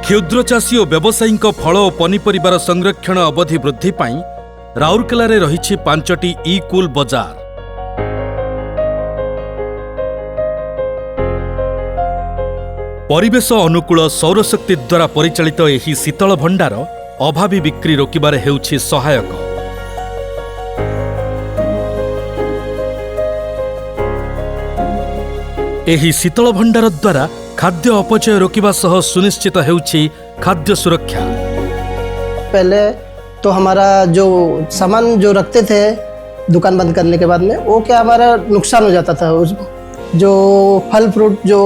क्षुद्र चाषी और व्यवसायी फल और पनीपरिबार संरक्षण अवधि वृद्धि पाई राउरकेला रे रहिछि 5टी ई-कूल बजार। परिवेश अनुकूल सौरशक्ति द्वारा परिचालित एही शीतल भंडार अभावी बिक्री रोकिबारे हेउछि सहायक। एही शीतल भंडार द्वारा खाद्य अपचय रोकिबा सह सुनिश्चित हेउछि खाद्य सुरक्षा। पहले तो हमारा जो सामान जो रखते थे दुकान बंद करने के बाद में वो क्या हमारा नुकसान हो जाता था। उस जो फल फ्रूट जो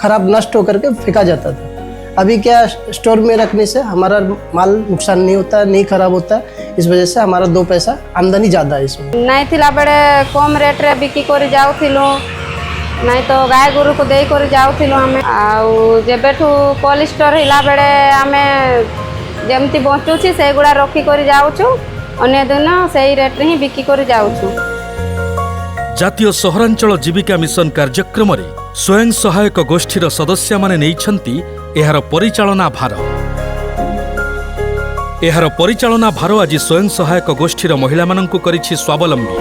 खराब नष्ट होकर के फेंका जाता था। अभी क्या स्टोर में रखने से हमारा माल नुकसान नहीं होता, नहीं खराब होता। इस वजह से हमारा 2 पैसा आमदनी ज़्यादा है इसमें। नहीं थिला बेले कम रेट रे बिक्री कर जाउथिलु, नहीं तो गाय गोरु को दे कर जाउथिलु हमें। आउ जेबेठू कोल्ड स्टोर हिला बेले हमें जेमती बचुछि से गुडा रखी कर जाउछु, अन्य दिन सेही रेट रे ही बिक्री कर जाउछु। जातीय सहरांचल जीविका मिशन कार्यक्रम रे स्वयं सहायक गोष्ठीर सदस्य माने नेइछंती एहार परिचालना भार। एहार परिचालना भार आज स्वयं सहायक गोष्ठीर महिला मानंकु करिछि स्वावलंबी।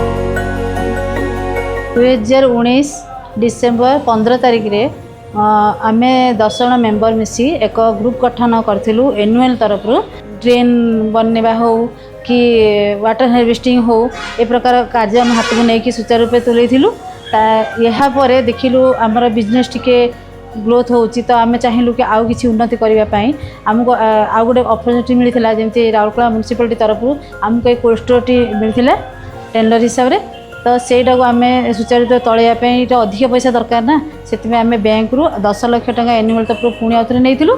2019 डिसेम्बर 15 तारिख रे आमे 10 जन मेंबर मिसी एक ग्रुप गठन करथिलु। एनुअल तरफ ड्रेन बननेबा हो कि वाटर हार्वेस्टिंग हो ए प्रकार कार्य हम हाथ में नहीं सुचारू रूप तुलैथिलु। यहाँ पर देखिलु आमर बिजनेस टिके ग्रोथ होची तो आमे चाहिलु कि आउ किछि उन्नति करिबा पई हमको आउ गोटे अपॉर्चुनिटी मिलिथिला। जेमति राउरकेला म्युनिसिपालिटी तरफ हमको एक कोल्ड स्टोर टी मिलिथिला टेंडर हिसाब रे। तो सेटा को आमे सुचारू रूप तळैया पई तो अधिक पैसा दरकार ना, सेति आमे बैंक रु 10 लाख टका एनुअल तरफ पुणी आउथरे नेइथिलु।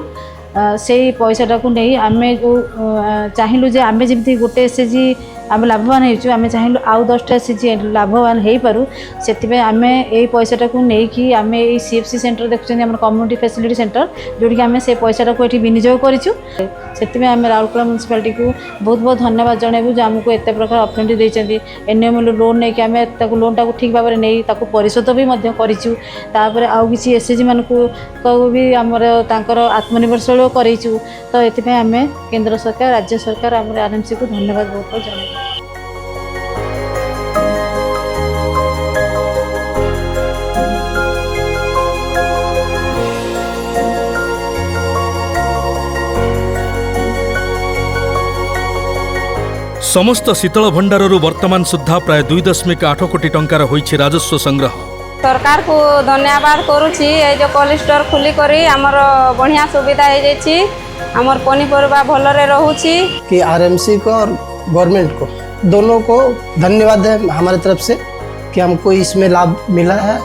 से पैसाटा को नहीं आमे जो चाहिलु जे आमे जेमति गोटे एसएचजी आम लाभवान होइछु, आमे चाहिलु आउ 10टा एसएचजी लाभवान हेई पारु। सेति आमे एई पैसाटा को नहीं कि आमे एई सीएफसी सेंटर देखुछन हमर कम्युनिटी फैसिलिटी सेंटर जोडी कि आमे से पैसाटा को एठी विनियोग करिछु। सेति आमे राउरकेला म्युनिसिपालिटी को बहुत बहुत धन्यवाद जणेबु जे हमको एते प्रकार अपॉर्चुनिटी दैछन्ती। एनएमएल लोन नै कि आमे ताको लोन टाको ठीक भाबरे नै ताको परिशोध भी मध्य करिछु। तापरे आउ किछि एसएचजी मानको को भी हमर तांकर आत्मनिर्भरशील करिछु। तो एति आमे केंद्र सरकार राज्य सरकार हमर आरएमसी को धन्यवाद बहुत बहुत जणेबु। समस्त शीतल भंडाररू वर्तमान सुद्धा प्राय 2.8 कोटी टंकार होइछि राजस्व संग्रह। सरकार को धन्यवाद करुछि। ए जो कोल्ड स्टोर खुली करी हमर बढ़िया सुविधा हो जाइछि, हमर पनीपरिबा भलरे रहूछि। कि आरएमसी को और गवर्नमेंट को दोनों को धन्यवाद है हमारी तरफ से कि हमको इसमें लाभ मिला है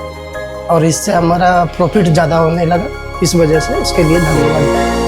और इससे हमारा प्रॉफिट ज़्यादा होने लगा। इस वजह से इसके लिए धन्यवाद।